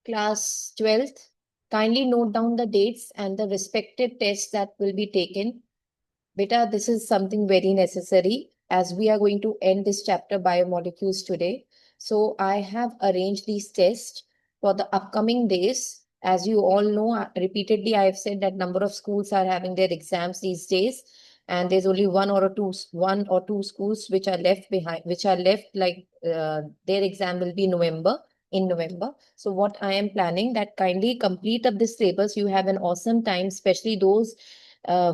Class 12th, kindly note down the dates and the respective tests that will be taken. Beta, this is something very necessary as we are going to end this chapter biomolecules today. So I have arranged these tests for the upcoming days. As you all know, repeatedly I have said that number of schools are having their exams these days, and there's only one or two schools which are left behind, which are left like their exam will be in November. So what I am planning that kindly complete up this syllabus. You have an awesome time, especially those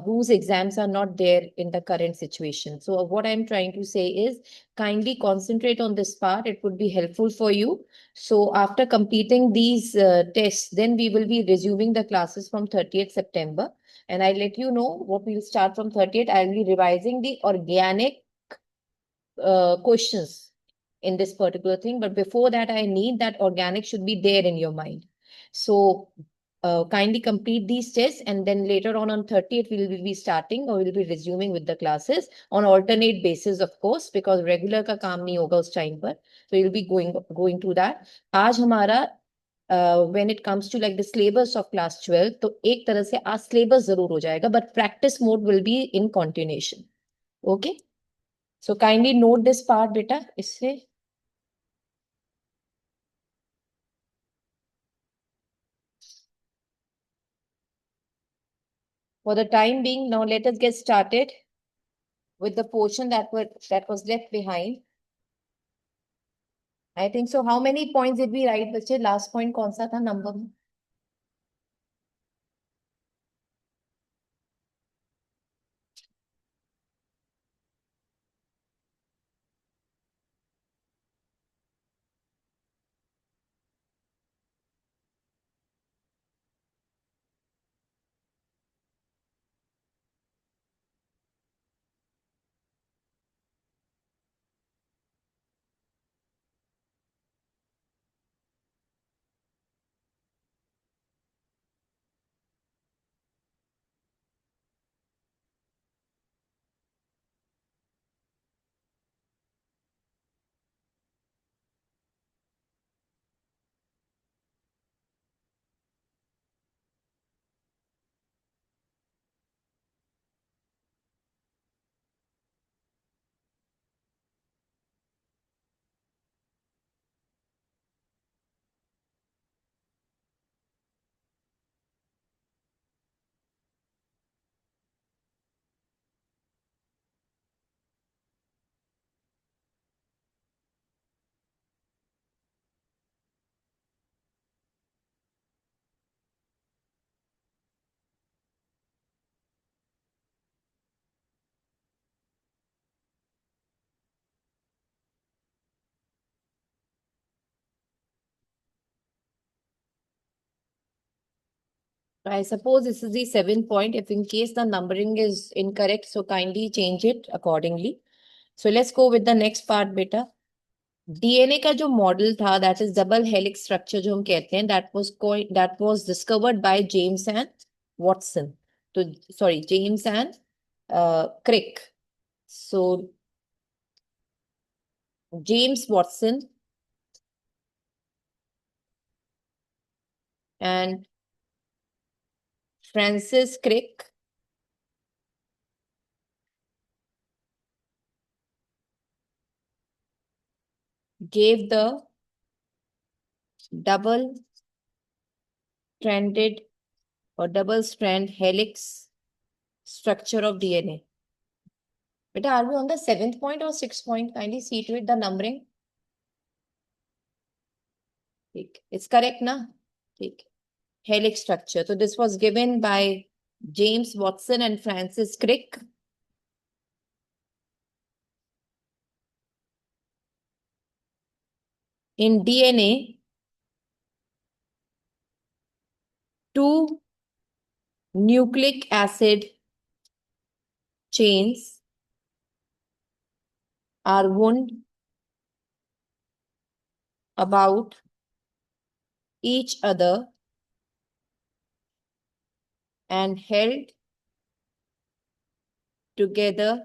whose exams are not there in the current situation. So what I'm trying to say is kindly concentrate on this part. It would be helpful for you. So after completing these tests, then we will be resuming the classes from 30th September. And I'll let you know what we'll start from 30th. I'll be revising the organic questions in this particular thing. But before that, I need that organic should be there in your mind. So kindly complete these tests, and then later on 30th, we will be starting or we'll be resuming with the classes on alternate basis, of course, because regular का काम नहीं होगा उस time पर. So you'll be going to that. आज हमारा when it comes to like the syllabus of class 12, तो एक तरह से आज syllabus जरूर हो जाएगा, but practice mode will be in continuation. Okay. So kindly note this part, beta. इससे for the time being, now let us get started with the portion that was left behind. I think so. How many points did we write, बच्चे? Last point कौन सा था number में? I suppose this is the 7th point. If in case the numbering is incorrect, so kindly change it accordingly. So let's go with the next part, beta. DNA का जो model था, that is double helix structure जो हम कहते हैं, that was discovered by James and Watson. तो sorry, James and Crick. So James Watson and Francis Crick gave the double stranded or double strand helix structure of DNA. Beta, are we on the 7th point or 6th point? Kindly see to it the numbering. It's correct, na? Helix structure. So this was given by James Watson and Francis Crick. In DNA, two nucleic acid chains are wound about each other and held together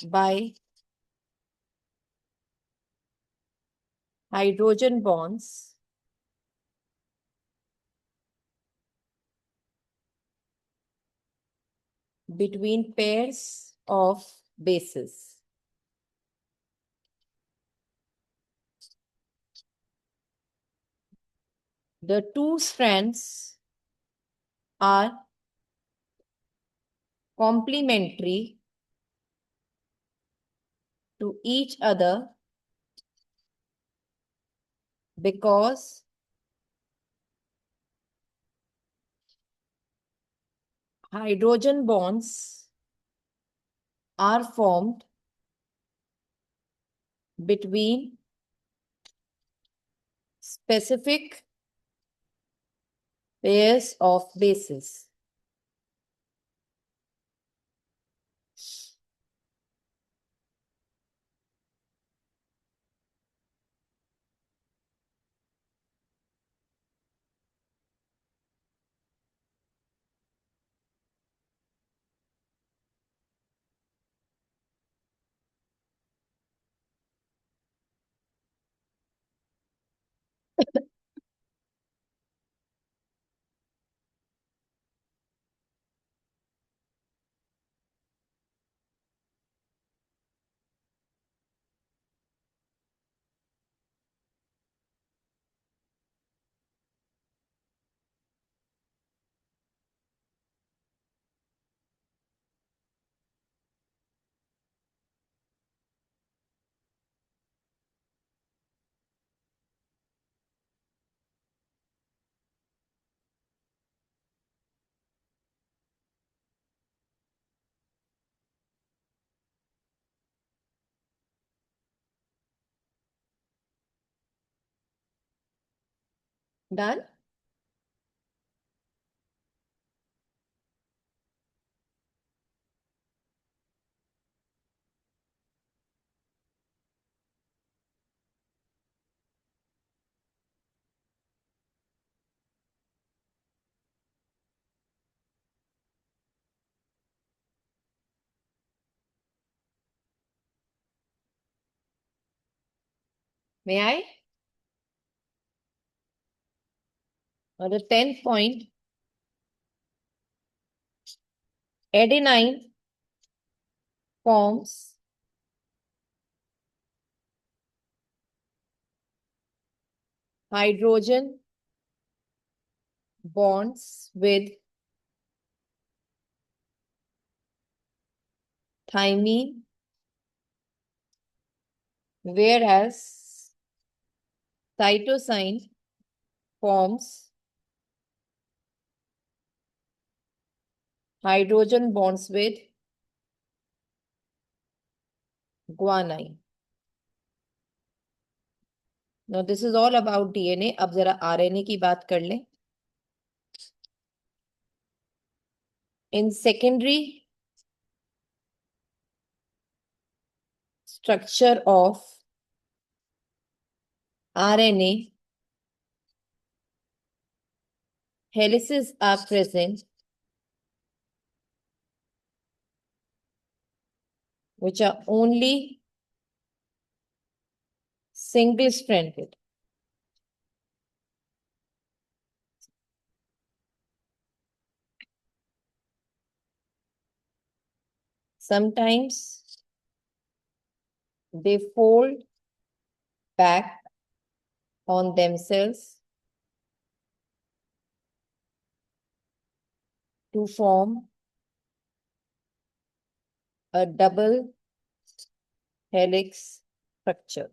by hydrogen bonds between pairs of bases. The two strands are complementary to each other because hydrogen bonds are formed between specific pairs of bases. Done? May I? Or the 10th point, adenine forms hydrogen bonds with thymine, whereas cytosine forms hydrogen bonds with guanine. Now this is all about DNA. अब जरा RNA की बात कर लें. In secondary structure of RNA, helices are present which are only single stranded. Sometimes they fold back on themselves to form a double helix structure.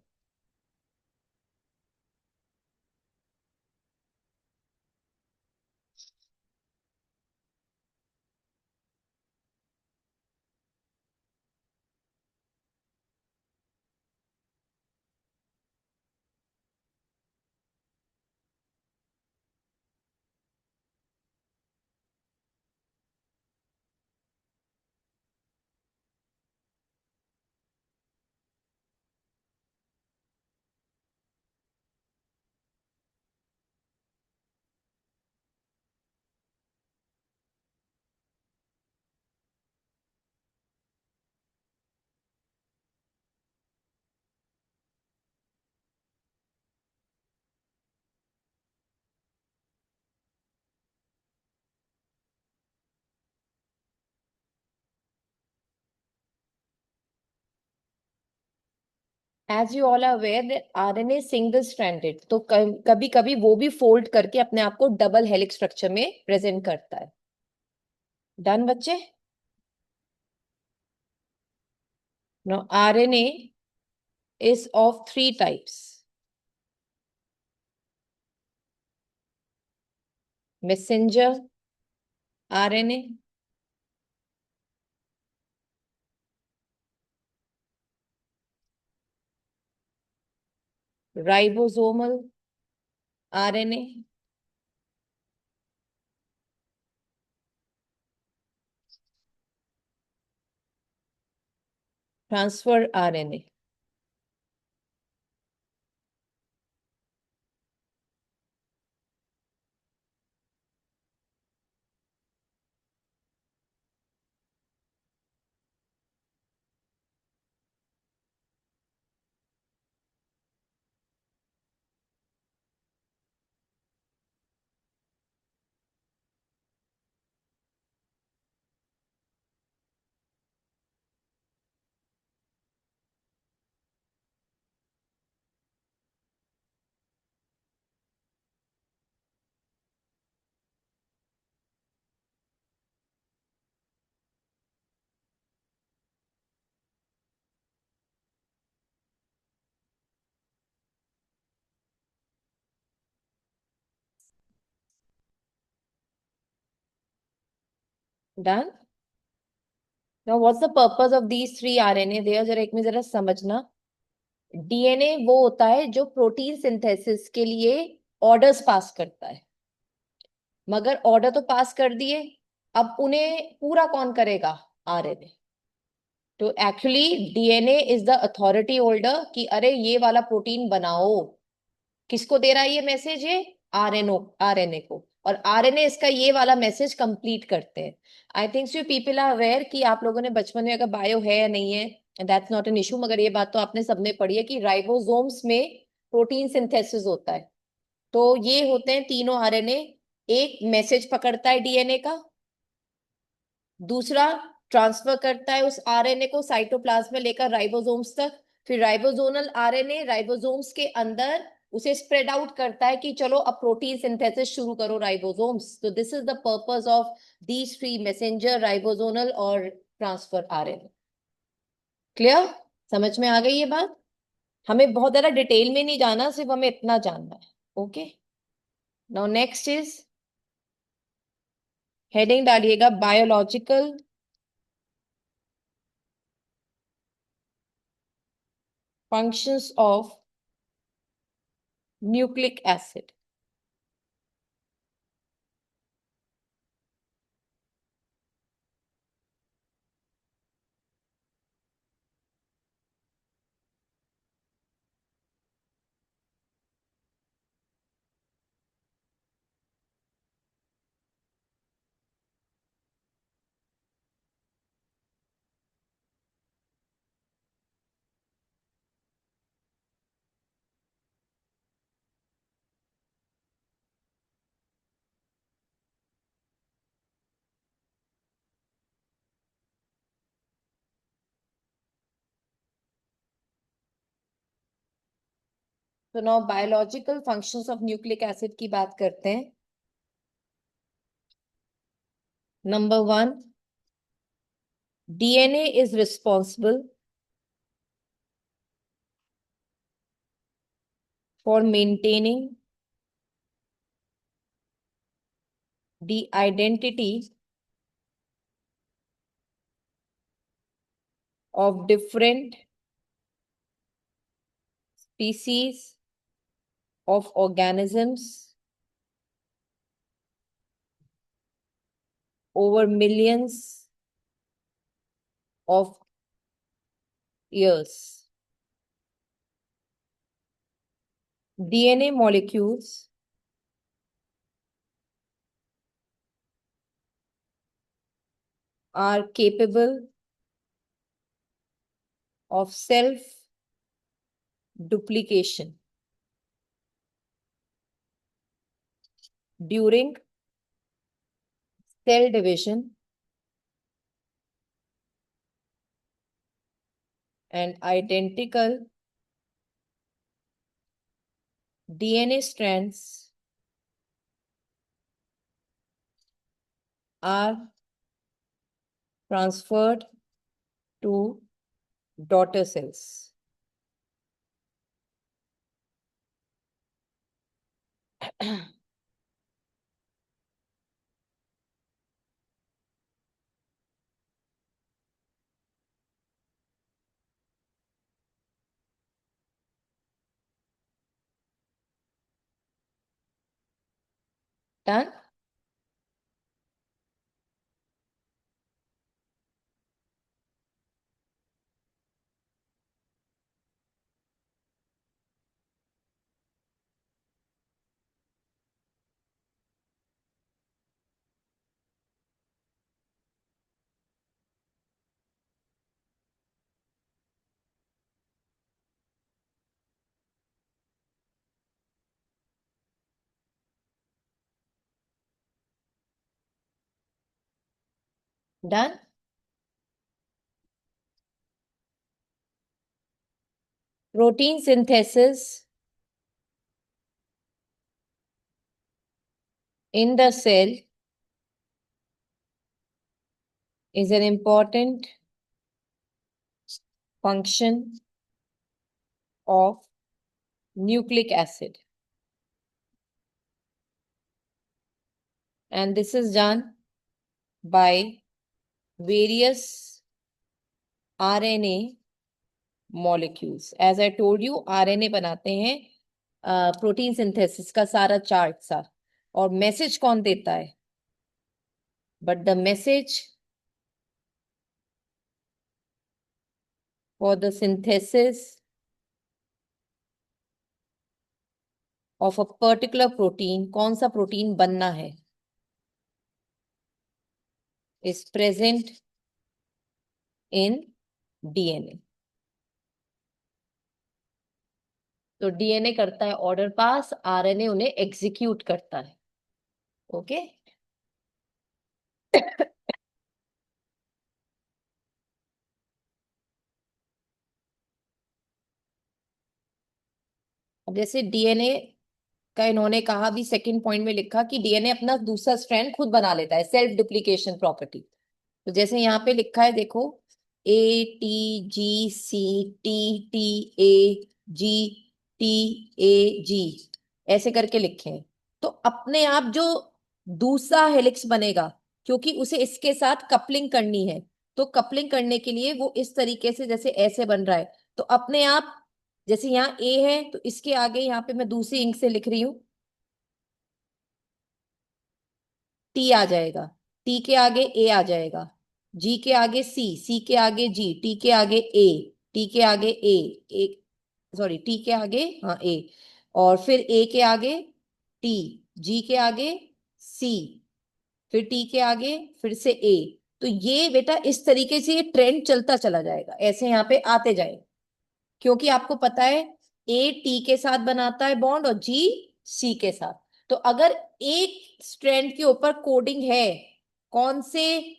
As you all aware RNA single stranded, तो कभी कभी वो भी fold करके अपने आप को double helix structure में प्रेजेंट करता है। डन बच्चे? No, RNA is of three types: messenger RNA, ribosomal RNA, transfer RNA. Done? Now, what's the purpose of these three RNA? there जरा एक में जरा समझना। डीएनए वो होता है जो प्रोटीन सिंथेसिस के लिए ऑर्डर्स पास करता है, मगर ऑर्डर तो पास कर दिए, अब उन्हें पूरा कौन करेगा? आरएनए। तो actually DNA is the authority holder कि अरे ये वाला प्रोटीन बनाओ। किसको दे रहा है ये मैसेज? ये आरएनए को। और आरएनए इसका ये वाला मैसेज कंप्लीट करते हैं। I think you people are aware कि आप लोगों ने बचपन में, अगर बायो है या नहीं है दैट्स नॉट एन इशू, मगर ये बात तो आपने सबने पढ़ी है कि राइबोसोम्स में प्रोटीन सिंथेसिस होता है। तो ये होते हैं तीनों आरएनए। एक मैसेज पकड़ता है डीएनए का, दूसरा ट्रांसफर करता है उस आरएनए को साइटोप्लाज्म में लेकर राइबोसोम्स तक, फिर राइबोसोमल आरएनए राइबोसोम्स के अंदर उसे स्प्रेड आउट करता है कि चलो अब प्रोटीन सिंथेसिस शुरू करो राइबोसोम्स। तो this is the purpose of these three: messenger, ribosomal और ट्रांसफर आरएनए। क्लियर? समझ में आ गई ये बात? हमें बहुत ज्यादा डिटेल में नहीं जाना, सिर्फ हमें इतना जानना है। Okay, now next is, heading डालिएगा biological functions of nucleic acid. तो now biological functions of nucleic acid की बात करते हैं। Number one, DNA is responsible for maintaining the identity of different species of organisms over millions of years. DNA molecules are capable of self duplication during cell division and identical DNA strands are transferred to daughter cells. Done? Done? Protein synthesis in the cell is an important function of nucleic acid. And this is done by various RNA molecules. As I told you, RNA बनाते हैं protein synthesis का सारा chart सा, और message कौन देता है? But the message for the synthesis of a particular protein, कौन सा प्रोटीन बनना है, is present in DNA. तो DNA करता है ऑर्डर पास, RNA उन्हें एग्जीक्यूट करता है. ओके? अब जैसे डीएनए का इन्होंने कहा भी, सेकंड पॉइंट में लिखा कि डीएनए अपना दूसरा स्ट्रैंड खुद बना लेता है, सेल्फ डुप्लीकेशन प्रॉपर्टी. तो जैसे यहाँ पे लिखा है, देखो, ATGCTAGTAG ऐसे करके लिखे हैं. तो अपने आप जो दूसरा हेलिक्स बनेगा, क्योंकि उसे इसके साथ कपलिंग करनी है, तो कपलिंग करने के लिए वो इस तरीके से जैसे ऐसे बन रहा है, तो अपने आप जैसे यहाँ ए है तो इसके आगे यहाँ पे मैं दूसरी इंक से लिख रही हूं, टी आ जाएगा, टी के आगे ए आ जाएगा, जी के आगे सी, सी के आगे जी, टी के आगे ए, टी के आगे ए, सॉरी टी के आगे, हाँ ए, और फिर ए के आगे टी, जी के आगे सी, फिर टी के आगे फिर से ए. तो ये बेटा इस तरीके से ये ट्रेंड चलता चला जाएगा, ऐसे यहाँ पे आते जाएगा, क्योंकि आपको पता है ए टी के साथ बनाता है बॉन्ड और जी सी के साथ. तो अगर एक स्ट्रैंड के ऊपर कोडिंग है कौन से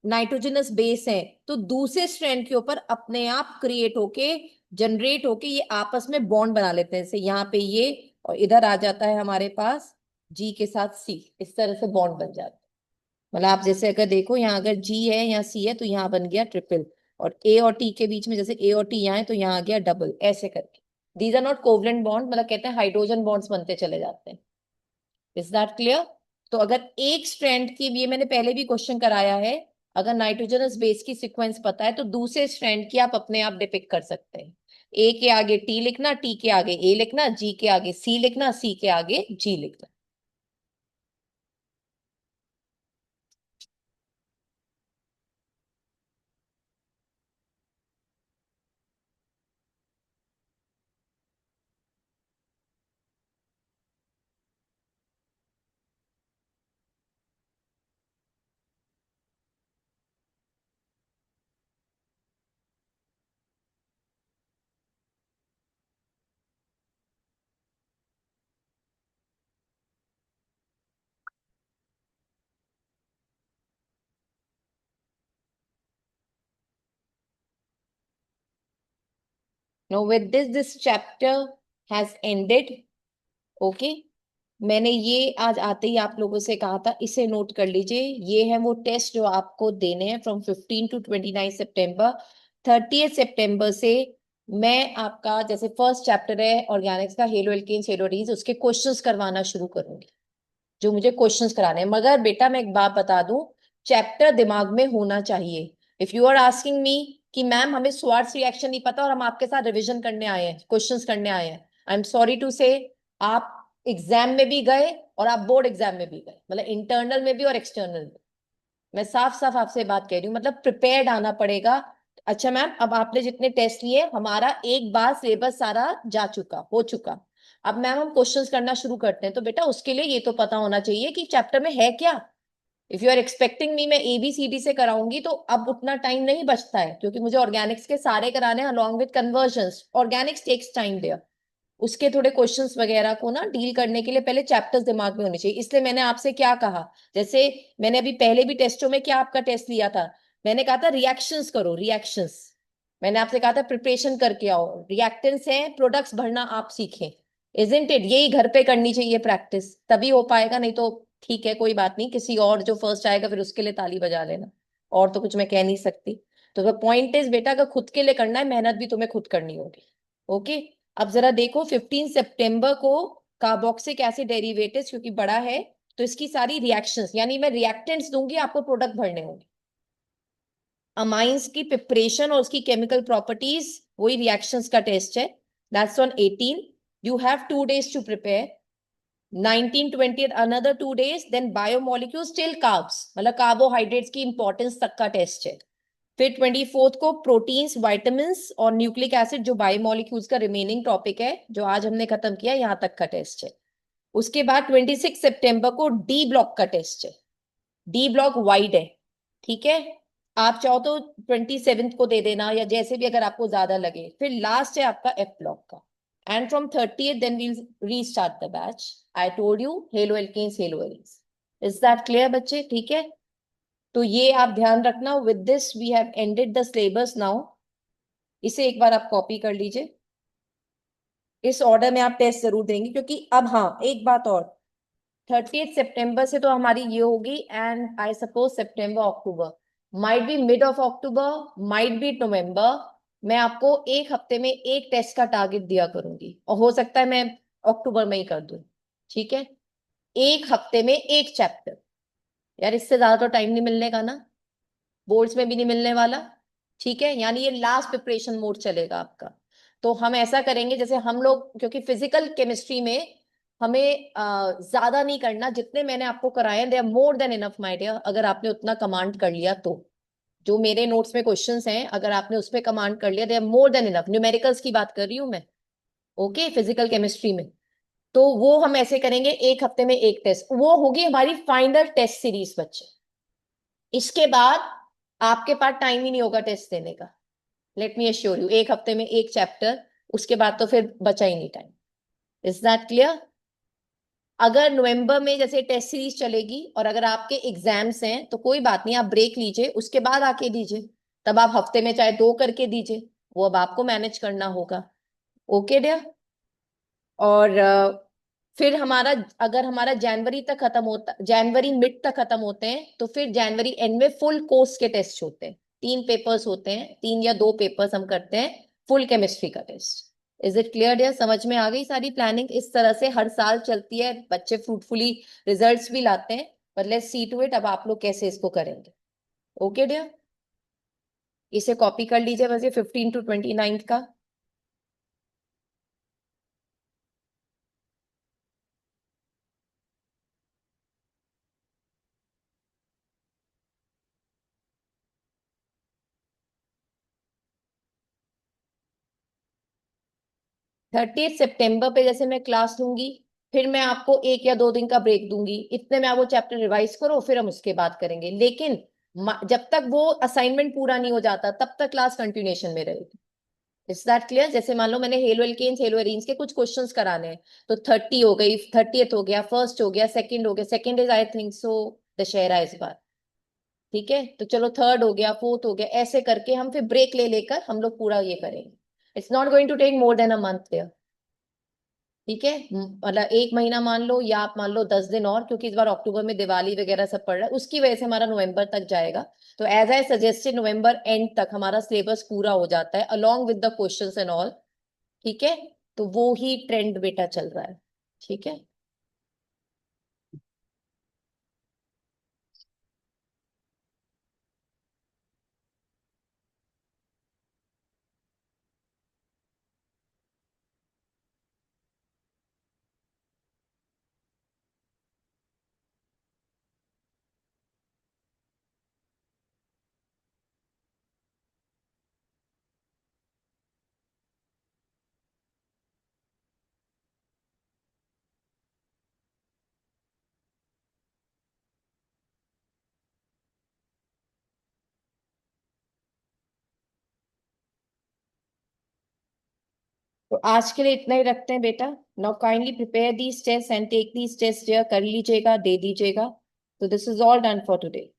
नाइट्रोजनस बेस है, तो दूसरे स्ट्रैंड के ऊपर अपने आप क्रिएट होके, जनरेट होके ये आपस में बॉन्ड बना लेते हैं. जैसे यहाँ पे ये, और इधर आ जाता है हमारे पास जी के साथ सी, इस तरह से बॉन्ड बन जाता है. मतलब आप जैसे अगर देखो, यहाँ अगर जी है यहाँ सी है तो यहाँ बन गया ट्रिपल, और ए और टी के बीच में जैसे ए और टी यहाँ है तो यहाँ आ गया डबल, ऐसे करके. These are not covalent bond, मतलब कहते हैं हाइड्रोजन बॉन्ड्स बनते चले जाते हैं. Is that clear? तो अगर एक स्ट्रैंड की, ये मैंने पहले भी क्वेश्चन कराया है, अगर नाइट्रोजनस बेस की सीक्वेंस पता है तो दूसरे स्ट्रैंड की आप अपने आप डिपिक्ट कर सकते हैं. ए के आगे टी लिखना, टी के आगे ए लिखना, जी के आगे सी लिखना, सी के आगे जी लिखना. Now with this chapter has ended. Okay, मैंने ये आज आते ही आप लोगों से कहा था, इसे नोट कर लीजिए। ये है वो टेस्ट जो आपको देने हैं फ्रॉम 15 to 29 सितंबर। 30 सितंबर से मैं आपका जैसे फर्स्ट चैप्टर है ऑर्गेनिक्स का, हेलो एल्केन्स हेलो एल्डीज, उसके क्वेश्चंस करवाना शुरू करूंगी, जो मुझे क्वेश्चंस कराने हैं। मगर बेटा मैं एक बात बता दूं, चैप्टर दिमाग में होना चाहिए। If you are asking me कि मैम हमें स्वार्ट्स रिएक्शन नहीं पता और हम आपके साथ रिवीजन करने आए हैं, क्वेश्चंस करने आए हैं, आई एम सॉरी टू से, आप एग्जाम में भी गए और आप बोर्ड एग्जाम में भी गए, मतलब इंटरनल में भी और एक्सटर्नल में। मैं साफ साफ आपसे बात कह रही हूँ, मतलब प्रिपेयर्ड आना पड़ेगा। अच्छा मैम, अब आपने जितने टेस्ट लिए, हमारा एक बार सिलेबस सारा जा चुका, हो चुका, अब मैम हम क्वेश्चंस करना शुरू करते हैं, तो बेटा उसके लिए ये तो पता होना चाहिए कि चैप्टर में है क्या। If you are expecting me मैं ABCD से कराऊंगी, तो अब उतना टाइम नहीं बचता है, क्योंकि मुझे ऑर्गेनिक्स के सारे कराने हैं along with convergence. Organics takes time there, उसके थोड़े क्वेश्चंस वगैरह को ना डील करने के लिए पहले चैप्टर्स दिमाग में होने चाहिए। इसलिए मैंने आपसे क्या कहा, जैसे मैंने अभी पहले भी टेस्टों में क्या आपका टेस्ट लिया था, मैंने कहा था रिएक्शंस करो, रिएक्शंस। मैंने आपसे कहा था प्रिपरेशन करके आओ, रिएक्टेंट्स हैं, प्रोडक्ट्स भरना आप सीखें। इजंट इट, यही घर पे करनी चाहिए प्रैक्टिस, तभी हो पाएगा, नहीं तो ठीक है कोई बात नहीं, किसी और जो फर्स्ट आएगा फिर उसके लिए ताली बजा लेना, और तो कुछ मैं कह नहीं सकती। तो पॉइंट इज बेटा, अगर खुद के लिए करना है, मेहनत भी तुम्हें खुद करनी होगी। ओके, अब जरा देखो 15 सितंबर को कार्बोक्सिक एसिड डेरिवेटिव्स, क्योंकि बड़ा है तो इसकी सारी रिएक्शंस, यानी मैं रिएक्टेंट्स दूंगी, आपको प्रोडक्ट भरने होंगे। अमाइंस की प्रिपरेशन और उसकी केमिकल प्रॉपर्टीज, वही रिएक्शंस का टेस्ट है। That's on 18। You have 2 days to prepare. 19 20 another 2 days, then biomolecules till carbs, मतलब कार्बोहाइड्रेट्स की इंपॉर्टेंस तक का टेस्ट है। फिर 24 को प्रोटीन्स, वाइटामिन्स और न्यूक्लिक एसिड, जो बायोमोलिक्यूल्स का रिमेनिंग टॉपिक है जो आज हमने खत्म किया, यहां तक का टेस्ट है। उसके बाद 26 सितंबर को डी ब्लॉक का टेस्ट है। डी ब्लॉक वाइड है, ठीक है, आप चाहो तो 27 को दे देना, या जैसे भी अगर आपको ज्यादा लगे। फिर लास्ट है आपका एफ ब्लॉक का। And from 30th then we'll restart the batch. I told you haloalkanes haloalkanes. Is that clear बच्चे? ठीक है, तो ये आप ध्यान रखना। With this we have ended the syllabus now. इसे एक बार आप कॉपी कर लीजिए, इस ऑर्डर में आप टेस्ट जरूर देंगे, क्योंकि अब हाँ एक बात और, 30 सितंबर से तो हमारी ये होगी, and I suppose September October, might be mid of October, might be November, मैं आपको एक हफ्ते में एक टेस्ट का टारगेट दिया करूंगी, और हो सकता है मैं अक्टूबर में ही कर दूं। ठीक है, एक हफ्ते में एक चैप्टर, यार इससे ज्यादा तो टाइम नहीं मिलने का ना, बोर्ड्स में भी नहीं मिलने वाला। ठीक है, यानी ये लास्ट प्रिपरेशन मोड चलेगा आपका। तो हम ऐसा करेंगे, जैसे हम लोग, क्योंकि फिजिकल केमिस्ट्री में हमें ज्यादा नहीं करना, जितने मैंने आपको कराए हैं they are more than enough my dear, अगर आपने उतना कमांड कर लिया तो। जो मेरे नोट्स में क्वेश्चंस हैं, अगर आपने उस पर कमांड कर लिया, they are more than enough. Numericals की बात कर रही हूं मैं, ओके, फिजिकल केमिस्ट्री में। तो वो हम ऐसे करेंगे, एक हफ्ते में एक टेस्ट, वो होगी हमारी फाइनल टेस्ट सीरीज बच्चे। इसके बाद आपके पास टाइम ही नहीं होगा टेस्ट देने का, लेट मी अश्योर यू, एक हफ्ते में एक चैप्टर, उसके बाद तो फिर बचा ही नहीं टाइम। Is that clear? अगर नवंबर में जैसे टेस्ट सीरीज चलेगी और अगर आपके एग्जाम्स हैं, तो कोई बात नहीं, आप ब्रेक लीजिए, उसके बाद आके दीजिए, तब आप हफ्ते में चाहे 2 करके दीजिए, वो अब आपको मैनेज करना होगा। Okay dear? और फिर हमारा, अगर हमारा जनवरी तक खत्म होता, जनवरी मिड तक खत्म होते हैं, तो फिर जनवरी एंड में फुल कोर्स के टेस्ट होते हैं। 3 पेपर्स होते हैं, 3 या 2 पेपर्स हम करते हैं, फुल केमिस्ट्री का test. Is it clear dear? समझ में आ गई सारी प्लानिंग? इस तरह से हर साल चलती है, बच्चे फ्रूटफुली रिजल्ट्स भी लाते हैं, पर लेट्स सी टू इट अब आप लोग कैसे इसको करेंगे। ओके डियर, इसे कॉपी कर लीजिए बस, ये 15 to 29 का। 30 सितंबर पे जैसे मैं क्लास लूंगी, फिर मैं आपको 1 या 2 दिन का ब्रेक दूंगी, इतने में आप वो चैप्टर रिवाइज करो, फिर हम उसके बाद करेंगे। लेकिन जब तक वो असाइनमेंट पूरा नहीं हो जाता, तब तक क्लास कंटिन्यूएशन में रहेगी। Is that clear? जैसे मान लो मैंने हेलो एल्केन्स हेलो एरीन्स के कुछ क्वेश्चंस कराने हैं, तो 30 हो गई, 30th हो गया, फर्स्ट हो गया, सेकंड हो गया, second is I think so Dussehra इस बार। ठीक है, तो चलो थर्ड हो गया, फोर्थ हो गया, ऐसे करके हम फिर ब्रेक ले लेकर हम लोग पूरा ये करेंगे। It's not going to take more than a month there. ठीक है, मतलब एक महीना मान लो, या आप मान लो 10 दिन और, क्योंकि इस बार अक्टूबर में दिवाली वगैरह सब पड़ रहा है, उसकी वजह से हमारा नवंबर तक जाएगा। तो as I suggested November end तक हमारा सिलेबस पूरा हो जाता है along with the questions and all. ठीक है, तो वो ही ट्रेंड बेटा चल रहा है। ठीक है। तो आज के लिए इतना ही रखते हैं बेटा। Now kindly prepare these test and take these test, कर लीजिएगा, दे दीजिएगा। तो this is all done for today.